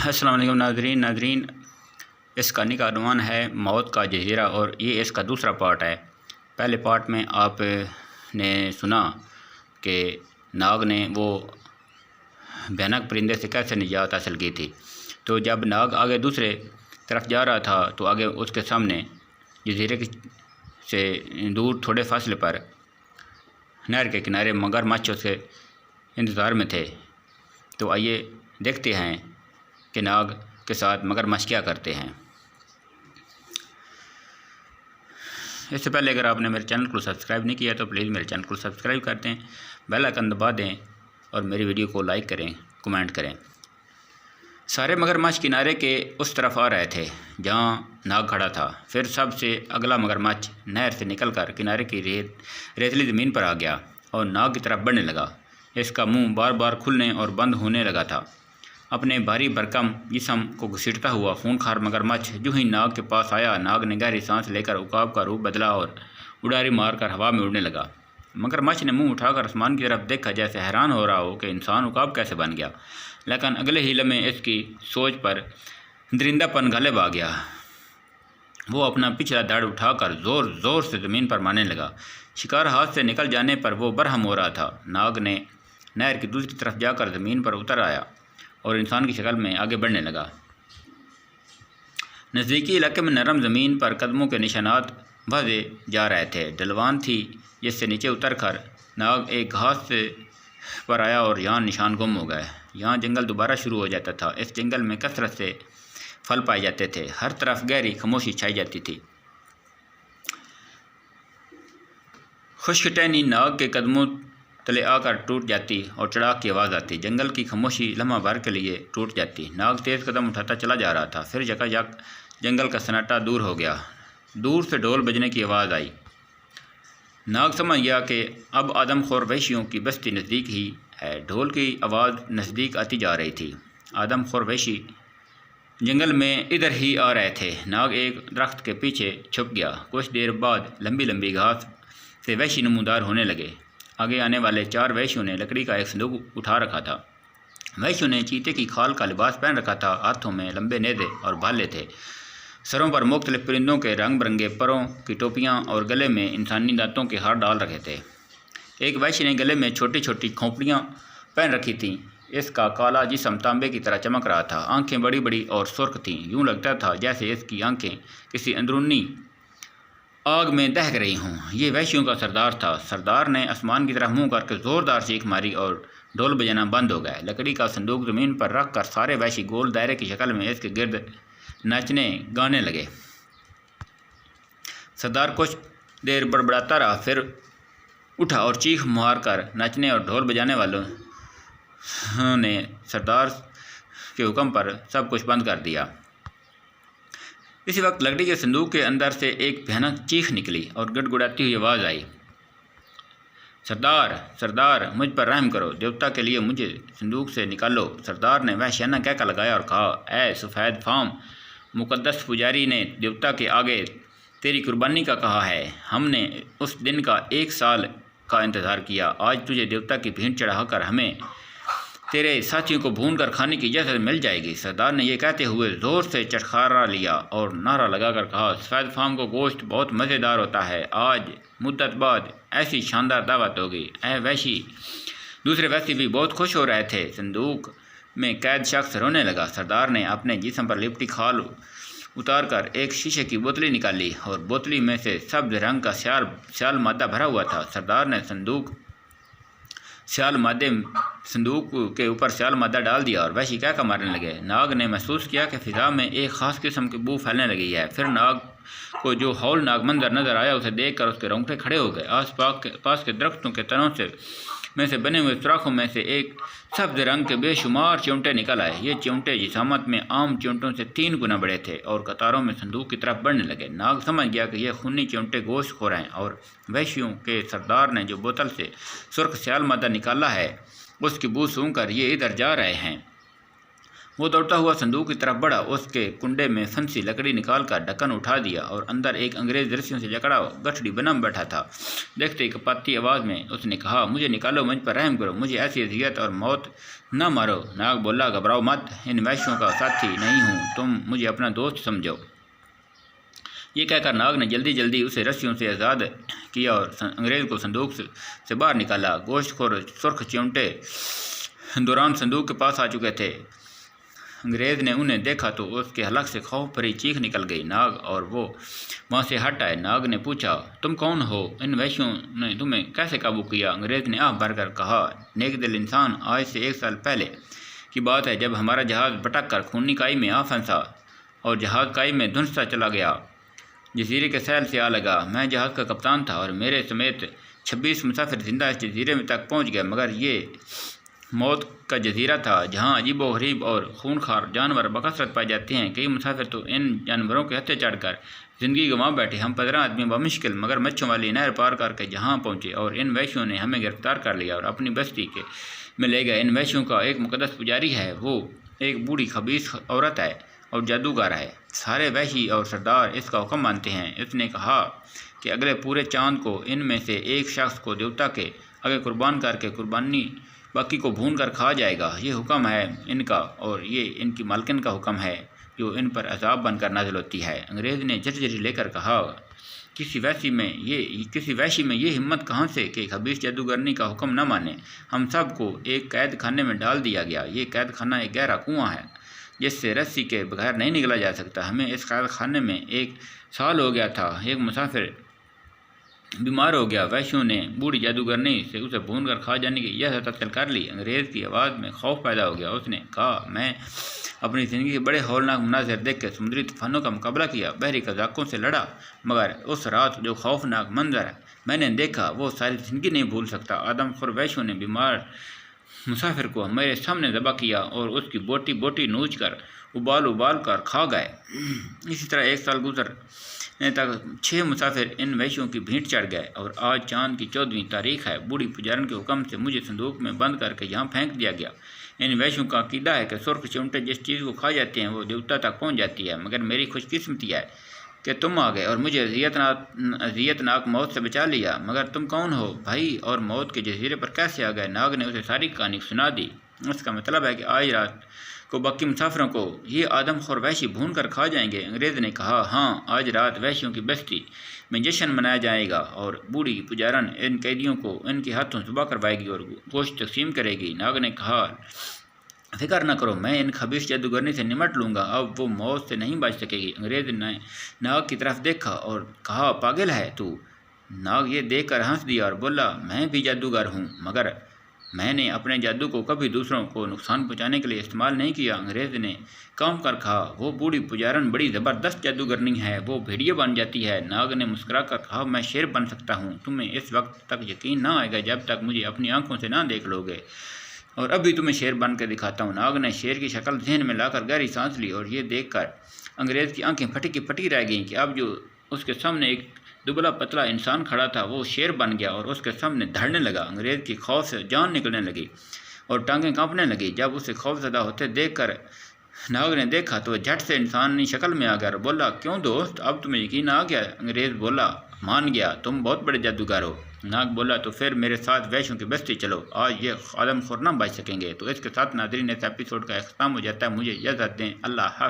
अस्सलाम वालेकुम नाजरीन, इस कहानी का उन्वान है मौत का जजीरा और ये इसका दूसरा पार्ट है। पहले पार्ट में आपने सुना कि नाग ने वो भयानक परिंदे से कैसे निजात हासिल की थी। तो जब नाग आगे दूसरे तरफ जा रहा था तो आगे उसके सामने जजीरे से दूर थोड़े फासले पर नहर के किनारे मगरमच्छ उसके इंतज़ार में थे। तो आइए देखते हैं कि नाग के साथ मगरमच्छ क्या करते हैं। इससे पहले अगर आपने मेरे चैनल को सब्सक्राइब नहीं किया तो प्लीज़ मेरे चैनल को सब्सक्राइब कर दें, बेल आइकन दबा दें और मेरी वीडियो को लाइक करें, कमेंट करें। सारे मगरमच्छ किनारे के उस तरफ आ रहे थे जहाँ नाग खड़ा था। फिर सबसे अगला मगरमच्छ नहर से निकलकर किनारे की रेतली ज़मीन पर आ गया और नाग की तरफ बढ़ने लगा। इसका मुंह बार बार खुलने और बंद होने लगा था। अपने भारी भरकम जिस्म को घसीटता हुआ खूंखार मगरमच्छ जो ही नाग के पास आया, नाग ने गहरी सांस लेकर उकाब का रूप बदला और उड़ारी मारकर हवा में उड़ने लगा। मगरमच्छ ने मुंह उठाकर आसमान की तरफ देखा, जैसे हैरान हो रहा हो कि इंसान उकाब कैसे बन गया। लेकिन अगले ही लम्हे इसकी सोच पर दरिंदापन गालिब आ गया। वो अपना पिछला धड़ उठाकर ज़ोर ज़ोर से ज़मीन पर मारने लगा। शिकार हाथ से निकल जाने पर वो बरहम हो रहा था। नाग ने नहर की दूसरी तरफ जाकर ज़मीन पर उतर आया और इंसान की शक्ल में आगे बढ़ने लगा। नज़दीकी इलाके में नरम ज़मीन पर कदमों के निशानात भजे जा रहे थे। ढलवान थी जिससे नीचे उतर कर नाग एक घास से पर आया और यहाँ निशान गुम हो गए। यहाँ जंगल दोबारा शुरू हो जाता था। इस जंगल में कसरत से फल पाए जाते थे। हर तरफ गहरी खामोशी छाई जाती थी। खुश्क टहनी नाग के कदमों तले आकर टूट जाती और चढ़ाक की आवाज़ आती। जंगल की खामोशी लम्हा भर के लिए टूट जाती। नाग तेज़ कदम उठाता चला जा रहा था। फिर यकायक जंगल का सन्नाटा दूर हो गया। दूर से ढोल बजने की आवाज़ आई। नाग समझ गया कि अब आदमखोर वहशियों की बस्ती नज़दीक ही है। ढोल की आवाज़ नज़दीक आती जा रही थी। आदमखोर वहशी जंगल में इधर ही आ रहे थे। नाग एक दरख्त के पीछे छुप गया। कुछ देर बाद लंबी लंबी घास से वहशी नमूदार होने लगे। आगे आने वाले 4 वहशियों ने लकड़ी का एक संदूक उठा रखा था। वहशियों ने चीते की खाल का लिबास पहन रखा था। हाथों में लंबे नेज़े और भाले थे। सरों पर मुख्तलिफ परिंदों के रंग बिरंगे परों की टोपियाँ और गले में इंसानी दांतों के हार डाल रखे थे। एक वहशी ने गले में छोटी छोटी खोपड़ियाँ पहन रखी थीं। इसका काला जिस्म तांबे की तरह चमक रहा था। आंखें बड़ी बड़ी और सुर्ख थीं। यूँ लगता था जैसे इसकी आंखें किसी अंदरूनी आग में दहक रही हों। ये वहशियों का सरदार था। सरदार ने आसमान की तरफ मुंह करके ज़ोरदार चीख मारी और ढोल बजाना बंद हो गया। लकड़ी का संदूक ज़मीन पर रख कर सारे वहशी गोल दायरे की शक्ल में इसके गिर्द नाचने गाने लगे। सरदार कुछ देर बड़बड़ाता रहा, फिर उठा और चीख मार कर नाचने और ढोल बजाने वालों ने सरदार के हुक्म पर सब कुछ बंद कर दिया। इसी वक्त लकड़ी के संदूक के अंदर से एक भयानक चीख निकली और गड़गड़ाती हुई आवाज़ आई, सरदार सरदार मुझ पर रहम करो, देवता के लिए मुझे संदूक से निकालो। सरदार ने वहशियाना कहका लगाया और कहा, ऐ सफ़ेद फाम, मुक़द्दस पुजारी ने देवता के आगे तेरी कुर्बानी का कहा है। हमने उस दिन का 1 साल का इंतज़ार किया। आज तुझे देवता की भेंट चढ़ाकर हमें तेरे साथियों को भून कर खाने की इजाज़त मिल जाएगी। सरदार ने यह कहते हुए ज़ोर से चटखारा लिया और नारा लगाकर कहा, सफ़ेद फाम को गोश्त बहुत मज़ेदार होता है। आज मुद्दत बाद ऐसी शानदार दावत होगी। ऐ वहशी। दूसरे वहशी भी बहुत खुश हो रहे थे। संदूक में कैद शख्स रोने लगा। सरदार ने अपने जिस्म पर लिपटी खाल उतार कर एक शीशे की बोतली निकाली और बोतली में से सब्ज़ रंग का स्याल मादा भरा हुआ था। सरदार ने संदूक के ऊपर स्याल मादा डाल दिया और वहशी कहका मारने लगे। नाग ने महसूस किया कि फ़िज़ा में एक ख़ास किस्म की बू फैलने लगी है। फिर नाग को जो हौलनाक मंजर नज़र आया उसे देखकर उसके रोंगटे खड़े हो गए। पास के दरख्तों के तनों में से बने हुए सुराखों में से एक सब्ज़ रंग के बेशुमार चिमटे निकल आए। ये चिमटे जिसामत में आम चिमटों से 3 गुना बड़े थे और कतारों में संदूक की तरफ बढ़ने लगे। नाग समझ गया कि यह खूनी चिमटे गोश्त खो रहे हैं और वहशियों के सरदार ने जो बोतल से सुर्ख स्याल मादा निकाला है उसकी बू सूंघ कर ये इधर जा रहे हैं। वो दौड़ता हुआ संदूक की तरफ बढ़ा, उसके कुंडे में फंसी लकड़ी निकालकर ढक्कन उठा दिया और अंदर एक अंग्रेज रस्सियों से जकड़ा गठड़ी बना बैठा था। देखते ही कपाती आवाज़ में उसने कहा, मुझे निकालो, मुझ पर रहम करो, मुझे ऐसी अजियत और मौत न मारो। नाग बोला, घबराओ मत, इन वैश्यों का साथी नहीं हूँ, तुम मुझे अपना दोस्त समझो। ये कहकर नाग ने जल्दी जल्दी उसे रस्सियों से आज़ाद किया और अंग्रेज़ को संदूक से बाहर निकाला। गोश्तखोर सुर्ख चिमटे दौरान संदूक के पास आ चुके थे। अंग्रेज़ ने उन्हें देखा तो उसके हलक से खौफ भरी चीख निकल गई। नाग और वो वहाँ से हट आए। नाग ने पूछा, तुम कौन हो? इन वैश्यों ने तुम्हें कैसे काबू किया? अंग्रेज़ ने आह भरकर कहा, नेक दिल इंसान, आज से 1 साल पहले की बात है जब हमारा जहाज़ भटक कर खूनी काई में आ फंसा और जहाज़ काई में धुंसता चला गया, जजीरे के सैल से आ लगा। मैं जहाज़ का कप्तान था और मेरे समेत 26 मुसाफिर जिंदा इस जजीरे में तक पहुँच गए, मगर ये मौत का जजीरा था जहाँ अजीबो गरीब और खूनखार जानवर बकसरत पाए जाते हैं। कई मुसाफिर तो इन जानवरों के हत्थे चढ़कर ज़िंदगी गंवा बैठे। हम 15 आदमी बमुश्किल मगर मच्छों वाली नहर पार करके जहाँ पहुँचे और इन वैश्यों ने हमें गिरफ्तार कर लिया और अपनी बस्ती के में ले गए। इन वैश्यों का एक मुकद्दस पुजारी है, वो एक बूढ़ी खबीस औरत है और जादूगर है। सारे वैशी और सरदार इसका हुक्म मानते हैं। इसने कहा कि अगले पूरे चांद को इनमें से एक शख्स को देवता के आगे कुर्बान करके कुर्बानी बाकी को भून कर खा जाएगा। ये हुक्म है इनका और ये इनकी मालकिन का हुक्म है जो इन पर अजाब बनकर नाजिल होती है। अंग्रेज़ ने झरझरी लेकर कहा, किसी वैशी में ये हिम्मत कहाँ से कि खबीस जादूगरनी का हुक्म न माने। हम सब को एक कैद खाने में डाल दिया गया। ये कैद खाना एक गहरा कुआं है जिससे रस्सी के बगैर नहीं निकला जा सकता। हमें इस कैद खाने में 1 साल हो गया था। एक मुसाफिर बीमार हो गया। वैश्यों ने बूढ़ी जादूगरनी से उसे भून कर खा जाने की यह तत्ल कर ली। अंग्रेज़ की आवाज़ में खौफ पैदा हो गया। उसने कहा, मैं अपनी ज़िंदगी के बड़े हौलनाक मनाज़िर देख के समुद्री तूफानों का मुकाबला किया, बहरी कज़ाकों से लड़ा, मगर उस रात जो खौफनाक मंजर मैंने देखा वो सारी ज़िंदगी नहीं भूल सकता। आदमखोर वैश्यों ने बीमार मुसाफिर को मेरे सामने ज़बह किया और उसकी बोटी बोटी नूच कर उबाल कर खा गए। इसी तरह 1 साल गुजरने तक 6 मुसाफिर इन वैश्यों की भीड़ चढ़ गए और आज चांद की 14वीं तारीख है। बूढ़ी पुजारन के हुक्म से मुझे संदूक में बंद करके यहाँ फेंक दिया गया। इन वैश्यों का अकीदा है कि सुर्ख चिमटे जिस चीज़ को खा जाते हैं वो देवता तक पहुँच जाती है, मगर मेरी खुशकिस्मती है कि तुम आ गए और मुझे अजियतनाक मौत से बचा लिया। मगर तुम कौन हो भाई और मौत के जजीरे पर कैसे आ गए? नाग ने उसे सारी कहानी सुना दी। इसका मतलब है कि आज रात को बाकी मुसाफिरों को ये आदमखोर वैशी भून कर खा जाएंगे। अंग्रेज़ ने कहा, हाँ, आज रात वैश्यों की बस्ती में जश्न मनाया जाएगा और बूढ़ी पुजारन इन कैदियों को इनके हाथों सुबह करवाएगी और गोश्त तकसीम करेगी। नाग ने कहा, फिक्र न करो, मैं इन खबीस जादूगरनी से निमट लूँगा, अब वो मौत से नहीं बच सकेगी। अंग्रेज़ ने नाग की तरफ देखा और कहा, पागल है तू? नाग ये देखकर हंस दिया और बोला, मैं भी जादूगर हूँ, मगर मैंने अपने जादू को कभी दूसरों को नुकसान पहुँचाने के लिए इस्तेमाल नहीं किया। अंग्रेज़ ने काम कर कहा, वो बूढ़ी पुजारन बड़ी ज़बरदस्त जादूगरनी है, वो भेड़िया बन जाती है। नाग ने मुस्कुरा कर कहा, मैं शेर बन सकता हूँ। तुम्हें इस वक्त तक यकीन ना आएगा जब तक मुझे अपनी आंखों से ना देख लोगे, और अभी तुम्हें शेर बन कर दिखाता हूँ। नाग ने शेर की शक्ल जहन में लाकर गहरी सांस ली और ये देखकर अंग्रेज़ की आंखें फटी की फटी रह गईं कि अब जो उसके सामने एक दुबला पतला इंसान खड़ा था वो शेर बन गया और उसके सामने धड़ने लगा। अंग्रेज़ की खौफ से जान निकलने लगी और टांगें कांपने लगी। जब उसे खौफज़दा होते देखकर नाग ने देखा तो झट से इंसानी शक्ल में आ गया और बोला, क्यों दोस्त, अब तुम्हें यकीन आ गया? अंग्रेज़ बोला, मान गया, तुम बहुत बड़े जादूगर हो। नाग बोला, तो फिर मेरे साथ वैश्यों की बस्ती चलो, आज ये आदमखोर ना बच सकेंगे। तो इसके साथ नाज़रीन इस एपिसोड का अख्ताम हो जाता है। मुझे इजाज़त दें। अल्लाह हाफ़िज़।